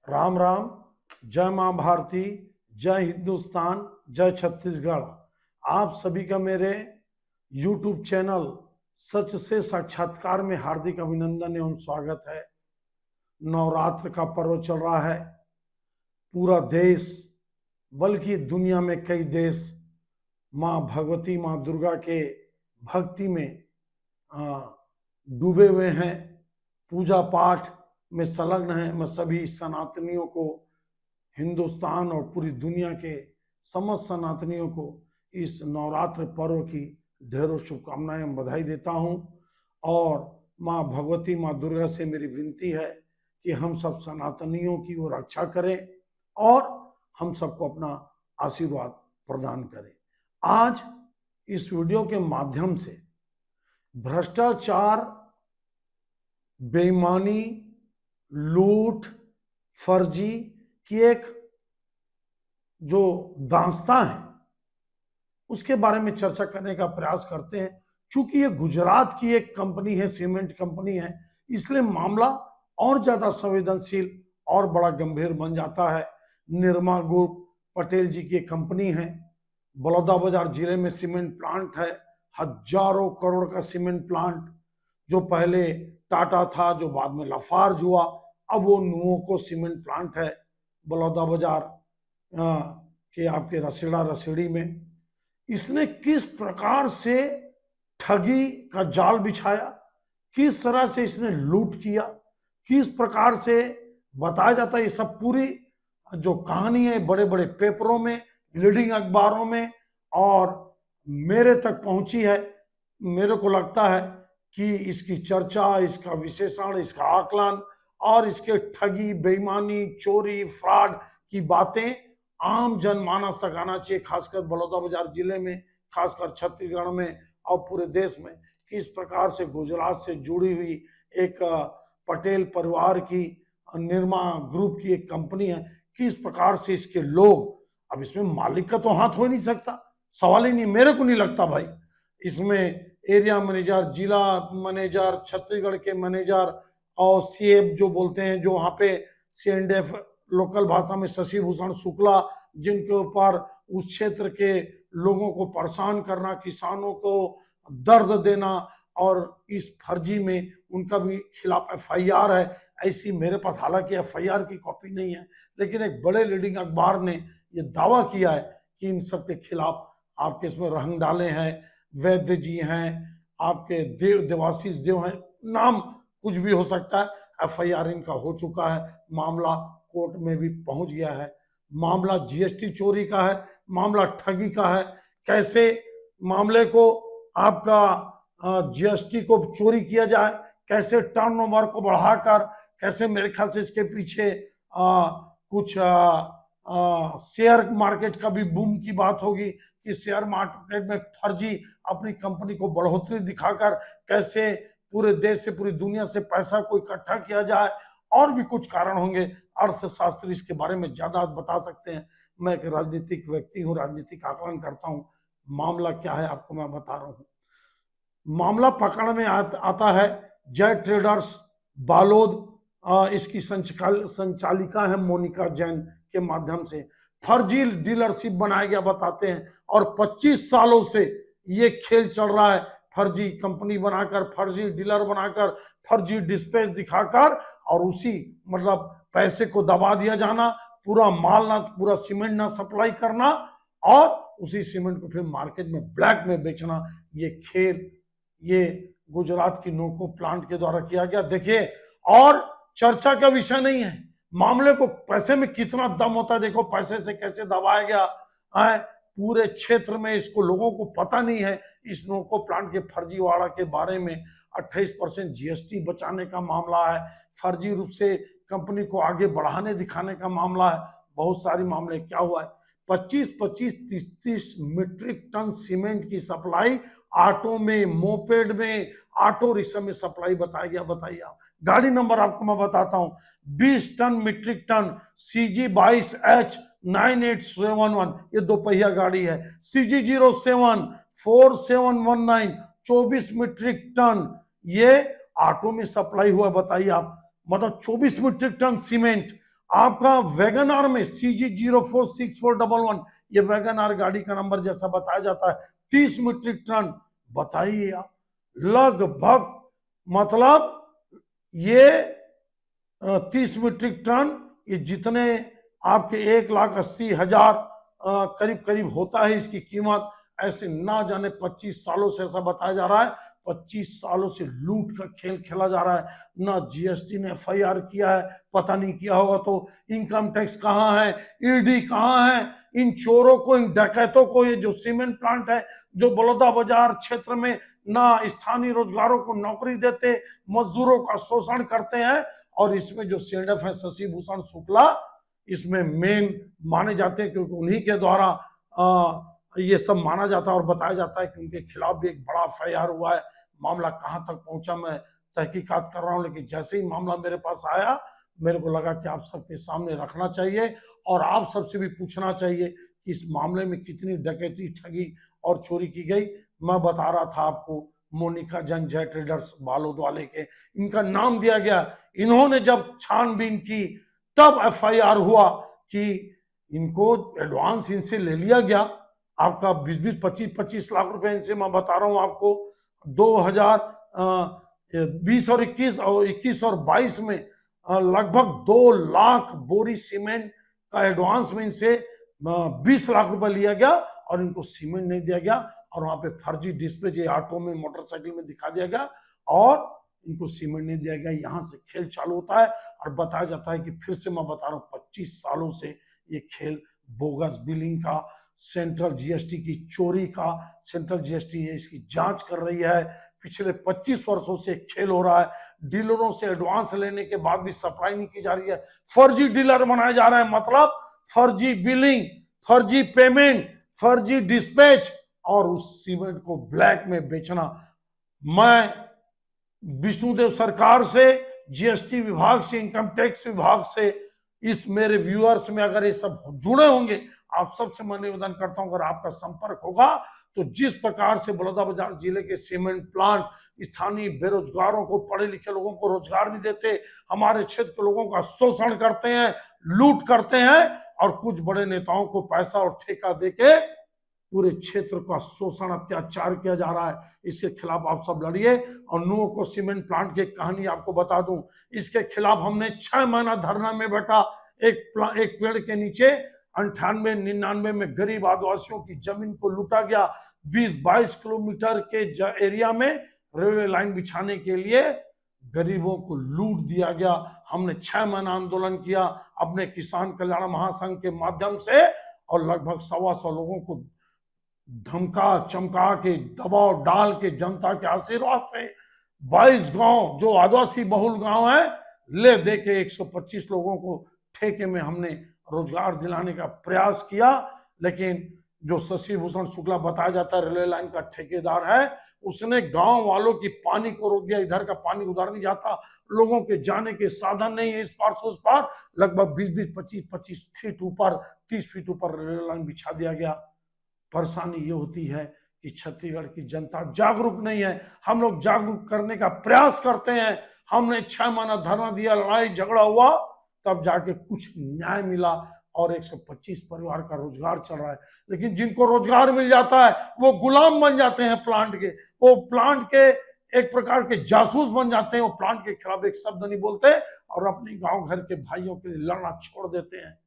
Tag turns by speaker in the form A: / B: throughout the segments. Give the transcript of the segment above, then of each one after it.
A: राम राम। जय मां भारती, जय हिंदुस्तान, जय छत्तीसगढ़। आप सभी का मेरे YouTube चैनल सच से साक्षात्कार में हार्दिक अभिनंदन एवं स्वागत है। नवरात्र का पर्व चल रहा है। पूरा देश बल्कि दुनिया में कई देश मां भगवती मां दुर्गा के भक्ति में डूबे हुए हैं, पूजा पाठ में संलग्न हैं। मैं सभी सनातनियों को, हिंदुस्तान और पूरी दुनिया के समस्त सनातनियों को इस नवरात्र पर्व की ढेरों शुभकामनाएं बधाई देता हूं। और मां भगवती मां दुर्गा से मेरी विनती है कि हम सब सनातनियों की वो रक्षा करें और हम सबको अपना आशीर्वाद प्रदान करें। आज इस वीडियो के माध्यम से भ्रष्टाचार, बेईमानी, लूट, फर्जी की एक जो दास्तां है उसके बारे में चर्चा करने का प्रयास करते हैं। चूंकि ये गुजरात की एक कंपनी है, सीमेंट कंपनी है, इसलिए मामला और ज्यादा संवेदनशील और बड़ा गंभीर बन जाता है। निर्मा ग्रुप पटेल जी की कंपनी है। बलौदाबाजार जिले में सीमेंट प्लांट है, हजारों करोड़ का सीमेंट प्लांट, जो पहले टाटा था, जो बाद में लाफार्ज हुआ, अब वो नुओको सीमेंट प्लांट है बलौदाबाजार के आपके रसेड़ा रसेड़ी में। इसने किस प्रकार से ठगी का जाल बिछाया, किस तरह से इसने लूट किया, किस प्रकार से बताया जाता है, ये सब पूरी जो कहानी है बड़े बड़े पेपरों में, लीडिंग अखबारों में और मेरे तक पहुंची है। मेरे को लगता है कि इसकी चर्चा, इसका विश्लेषण, इसका आकलन और इसके ठगी, बेईमानी, चोरी, फ्रॉड की बातें आम जनमानस तक आना चाहिए। खासकर बलौदाबाजार जिले में, खासकर छत्तीसगढ़ में और पूरे देश में किस प्रकार से गुजरात से जुड़ी हुई एक पटेल परिवार की निर्मा ग्रुप की एक कंपनी है, किस प्रकार से इसके लोग, अब इसमें मालिक का तो हाथ हो नहीं सकता, सवाल ही नहीं, मेरे को नहीं लगता भाई। इसमें एरिया मैनेजर, जिला मैनेजर, छत्तीसगढ़ के मैनेजर और सीएफ जो बोलते हैं, जो वहां पे सीएनडीएफ लोकल भाषा में शशि भूषण शुक्ला, जिनके ऊपर उस क्षेत्र के लोगों को परेशान करना, किसानों को दर्द देना, और इस फर्जी में उनका भी खिलाफ एफआईआर है। ऐसी मेरे पास हालांकि एफआईआर की कॉपी नहीं है, लेकिन एक बड़े लीडिंग अखबार ने यह दावा किया है कि इन सब के खिलाफ आपके इसमें रहंग डाले हैं, वैद्य जी हैं, आपके देवाशीष देव हैं, नाम कुछ भी हो सकता है। एफआईआर इनका हो चुका है, मामला कोर्ट में भी पहुंच गया है। मामला जीएसटी चोरी का है, मामला ठगी का है। कैसे मामले को आपका जीएसटी को चोरी किया जाए, कैसे टर्नओवर को बढ़ाकर, कैसे मेरे ख्याल से इसके पीछे कुछ शेयर मार्केट का भी बूम की बात होगी कि शेयर मार्केट में फर्जी अपनी कंपनी को बढ़ोतरी दिखाकर कैसे पूरे देश से, पूरी दुनिया से पैसा को इकट्ठा किया जाए, और भी कुछ कारण होंगे। अर्थशास्त्री इसके बारे में ज्यादा बता सकते हैं। मैं एक राजनीतिक व्यक्ति हूँ, राजनीतिक आकलन करता हूँ। मामला क्या है आपको मैं बता रहा हूँ। मामला पकड़ में आता है जय ट्रेडर्स बालोद, इसकी संचालिका है मोनिका जैन के माध्यम से फर्जी डीलरशिप बनाया गया बताते हैं। और 25 सालों से ये खेल चल रहा है, फर्जी कंपनी बनाकर, फर्जी डीलर बनाकर, फर्जी डिस्पैच दिखाकर और उसी मतलब पैसे को दबा दिया जाना, पूरा माल ना, पूरा सीमेंट ना सप्लाई करना और उसी सीमेंट को फिर मार्केट में ब्लैक में बेचना। ये खेल ये गुजरात की नोको प्लांट के द्वारा किया गया। देखिए, और चर्चा का विषय नहीं है, मामले को पैसे में कितना दम होता है देखो, पैसे से कैसे दबाया गया है पूरे क्षेत्र में। इसको लोगों को पता नहीं है इस नोको प्लांट के फर्जीवाड़ा के बारे में। 28% जीएसटी बचाने का मामला है, फर्जी रूप से कंपनी को आगे बढ़ाने दिखाने का मामला है, बहुत सारे मामले। क्या हुआ है, 25-25, 30-30 मीट्रिक टन सीमेंट की सप्लाई ऑटो में, मोपेड में, ऑटो रिक्शा में सप्लाई बताया गया। बताइए आप, गाड़ी नंबर आपको मैं बताता हूं, 20 टन मीट्रिक टन CG22H9871, ये दो पहिया गाड़ी है। CG074719, 24 मीट्रिक टन ये ऑटो में सप्लाई हुआ। बताइए आप, मतलब 24 मीट्रिक टन सीमेंट आपका वैगन में CG046411, ये वैगन गाड़ी का नंबर जैसा बताया जाता है, 30 मीट्रिक टन। बताइए आप, लगभग मतलब ये 30 मीट्रिक टन, ये जितने आपके 1,80,000 करीब करीब होता है इसकी कीमत। ऐसे ना जाने 25 सालों से ऐसा बताया जा रहा है, 25 सालों से लूट का खेल खेला जा रहा है। ना जीएसटी ने FIR किया है, पता नहीं किया होगा तो। इनकम टैक्स कहाँ है, ईडी कहाँ है? इन चोरों को, इन डकैतों को, ये जो सीमेंट प्लांट है जो बलौदा बाजार क्षेत्र में ना स्थानीय रोजगारों को नौकरी देते, मजदूरों का शोषण करते हैं, और इसमें जो सेडफ है शशि भूषण शुक्ला, इसमें मेन माने जाते हैं, क्योंकि उन्हीं के द्वारा ये सब माना जाता है और बताया जाता है कि उनके खिलाफ भी एक बड़ा FIR हुआ है। मामला कहां तक पहुंचा मैं तहकीकात कर रहा हूं, लेकिन जैसे ही मामला मेरे पास आया, मेरे को लगा कि आप सबके सामने रखना चाहिए और आप सबसे भी पूछना चाहिए कि इस मामले में कितनी डकैती, ठगी और चोरी की गई। मैं बता रहा था आपको, मोनिका जैन जय ट्रेडर्स बालोद वाले के, इनका नाम दिया गया। इन्होंने जब छानबीन की तब FIR हुआ कि इनको एडवांस इनसे ले लिया गया, आपका 20-20, 25-25 लाख रुपए इनसे। मैं बता रहा हूं आपको, 2020 और 21 और 22 में लगभग 2 लाख बोरी सीमेंट का एडवांस में इनसे 20 लाख रुपए लिया गया और इनको सीमेंट नहीं दिया गया, और वहां पे फर्जी डिस्प्ले ऑटो में, मोटरसाइकिल में दिखा दिया गया और इनको सीमेंट नहीं दिया गया। यहां से खेल चालू होता है और बताया जाता है कि, फिर से मैं बता रहा हूं, 25 सालों से ये खेल बोगस बिलिंग का, सेंट्रल जीएसटी की चोरी का, सेंट्रल जीएसटी इसकी जांच कर रही है। पिछले 25 वर्षों से खेल हो रहा है। डीलरों से एडवांस लेने के बाद भी सप्लाई नहीं की जा रही है, फर्जी डीलर बनाए जा रहे हैं, मतलब फर्जी बिलिंग, फर्जी पेमेंट, फर्जी डिस्पैच, और उस सीमेंट को ब्लैक में बेचना। मैं विष्णुदेव सरकार से, जीएसटी विभाग से, इनकम टैक्स विभाग से, इस मेरे व्यूअर्स में अगर ये सब जुड़े होंगे, आप सबसे मैं निवेदन करता हूं, अगर आपका संपर्क होगा तो जिस प्रकार से बलौदाबाजार जिले के सीमेंट प्लांट स्थानीय बेरोजगारों को, पढ़े लिखे लोगों को रोजगार नहीं देते, हमारे क्षेत्र के लोगों का शोषण करते हैं, लूट करते हैं, और कुछ बड़े नेताओं को पैसा और ठेका देके पूरे क्षेत्र का शोषण, अत्याचार किया जा रहा है। इसके खिलाफ आप सब लड़िए। और नुओको सीमेंट प्लांट की कहानी आपको बता दूं, इसके खिलाफ हमने 6 महीना धरना में बैठा। एक पेड़ के नीचे 98-99 में गरीब आदिवासियों की जमीन को लूटा गया। 20-22 किलोमीटर के एरिया में रेलवे लाइन बिछाने के लिए गरीबों को लूट दिया गया। हमने 6 महीना आंदोलन किया अपने किसान कल्याण महासंघ के माध्यम से, और लगभग 125 लोगों को धमका चमका के, दबाव डाल के, जनता के आशीर्वाद से 22 गांव जो आदिवासी बहुल गांव है, ले दे के 125 लोगों को ठेके में हमने रोजगार दिलाने का प्रयास किया। लेकिन जो शशि भूषण शुक्ला बताया जाता है रेलवे लाइन का ठेकेदार है, उसने गांव वालों की पानी को रोक दिया। इधर का पानी उधर नहीं जाता, लोगों के जाने के साधन नहीं है, इस पार से उस पार। लगभग 20-20, 25-25 फीट ऊपर, 30 फीट ऊपर रेलवे लाइन बिछा दिया गया। परेशानी ये होती है कि छत्तीसगढ़ की जनता जागरूक नहीं है। हम लोग जागरूक करने का प्रयास करते हैं। हमने 6 महीना धरना दिया, लड़ाई झगड़ा हुआ, तब जाके कुछ न्याय मिला और 125 परिवार का रोजगार चल रहा है। लेकिन जिनको रोजगार मिल जाता है वो गुलाम बन जाते हैं प्लांट के, वो प्लांट के एक प्रकार के जासूस बन जाते हैं। वो प्लांट के खिलाफ एक शब्द नहीं बोलते और अपने गांव घर के भाइयों के लिए लड़ना छोड़ देते हैं।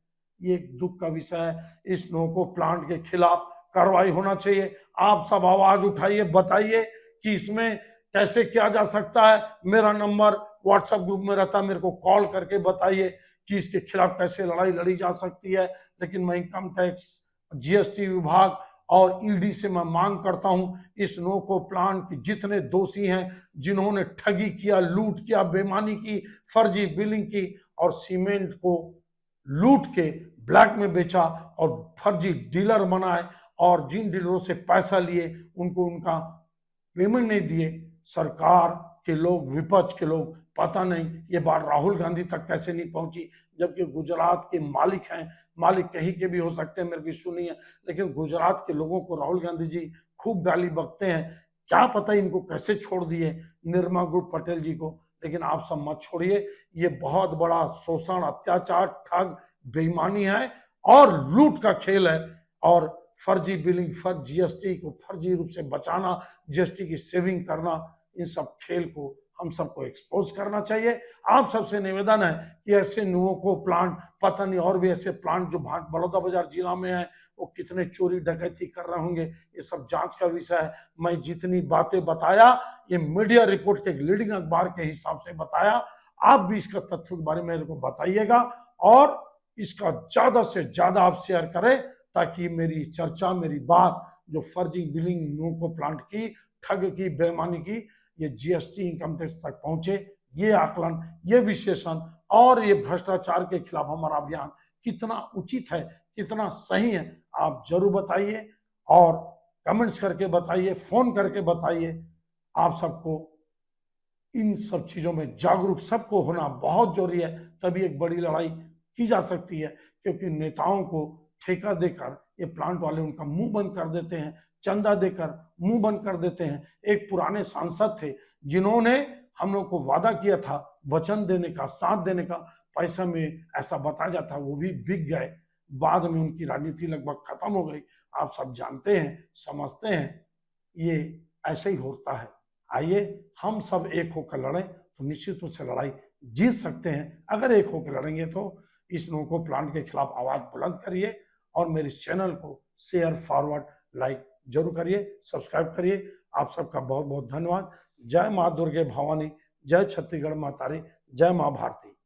A: ये एक दुख का विषय है। इस नुको प्लांट के खिलाफ कार्रवाई होना चाहिए। आप सब आवाज उठाइए, बताइए कि इसमें कैसे किया जा सकता है। मेरा नंबर व्हाट्सएप ग्रुप में रहता है, मेरे को कॉल करके बताइए कि इसके खिलाफ कैसे लड़ाई लड़ी जा सकती है। लेकिन मैं इनकम टैक्स, जीएसटी विभाग और ईडी से मैं मांग करता हूं, इस नुको प्लांट के जितने दोषी हैं, जिन्होंने ठगी किया, लूट किया, बेईमानी की, फर्जी बिलिंग की और सीमेंट को लूट के ब्लैक में बेचा और फर्जी डीलर बनाए, और जिन डीलरों से पैसा लिए उनको उनका पेमेंट नहीं दिए, सरकार के लोग, विपक्ष के लोग, पता नहीं ये बात राहुल गांधी तक कैसे नहीं पहुंची, जबकि गुजरात के मालिक हैं। मालिक कहीं के भी हो सकते हैं, मेरे को इशू नहीं है, लेकिन गुजरात के लोगों को राहुल गांधी जी खूब गाली बकते हैं। क्या पता इनको कैसे छोड़ दिए निर्मा ग्रुप पटेल जी को। लेकिन आप सब मत छोड़िए। ये बहुत बड़ा शोषण, अत्याचार, ठग, बेईमानी है और लूट का खेल है। और फर्जी बिलिंग, जीएसटी को फर्जी रूप से बचाना, जीएसटी की सेविंग करना, इन सब खेल को हम सबको एक्सपोज करना चाहिए। आप सबसे निवेदन है कि ऐसे नुवोको प्लांट, पता नहीं और भी ऐसे प्लांट जो बलौदाबाजार जिला में है, वो कितने चोरी डकैती कर रहे होंगे, ये सब जांच का विषय है। मैं जितनी बातें बताया ये मीडिया रिपोर्ट के लीडिंग अखबार के हिसाब से बताया, आप भी इसका तथ्य के बारे में मेरे को बताइएगा और इसका ज्यादा से ज्यादा आप शेयर करें, ताकि मेरी चर्चा, मेरी बात जो फर्जी बिलिंग नुवोको प्लांट की, ठग की, बेईमानी की, ये जीएसटी इनकम टैक्स तक पहुंचे। ये आकलन, ये विश्लेषण और ये भ्रष्टाचार के खिलाफ हमारा अभियान कितना उचित है, कितना सही है, आप जरूर बताइए और कमेंट्स करके बताइए, फोन करके बताइए। आप सबको इन सब चीजों में जागरूक सबको होना बहुत जरूरी है, तभी एक बड़ी लड़ाई की जा सकती है। क्योंकि नेताओं को ठेका देकर ये प्लांट वाले उनका मुंह बंद कर देते हैं, चंदा देकर मुंह बंद कर देते हैं। एक पुराने सांसद थे जिन्होंने हम लोग को वादा किया था वचन देने का, साथ देने का, पैसा में ऐसा बताया जाता, वो भी बिक गए। बाद में उनकी राजनीति लगभग खत्म हो गई। आप सब जानते हैं, समझते हैं, ये ऐसे ही होता है। आइए हम सब एक होकर लड़ें तो निश्चित रूप से लड़ाई जीत सकते हैं। अगर एक होकर लड़ेंगे तो इस नुवोको प्लांट के खिलाफ आवाज बुलंद करिए और मेरे इस चैनल को शेयर, फॉरवर्ड, लाइक जरूर करिए, सब्सक्राइब करिए। आप सबका बहुत बहुत धन्यवाद। जय मां दुर्गे भवानी, जय छत्तीसगढ़ मातारी, जय मां भारती।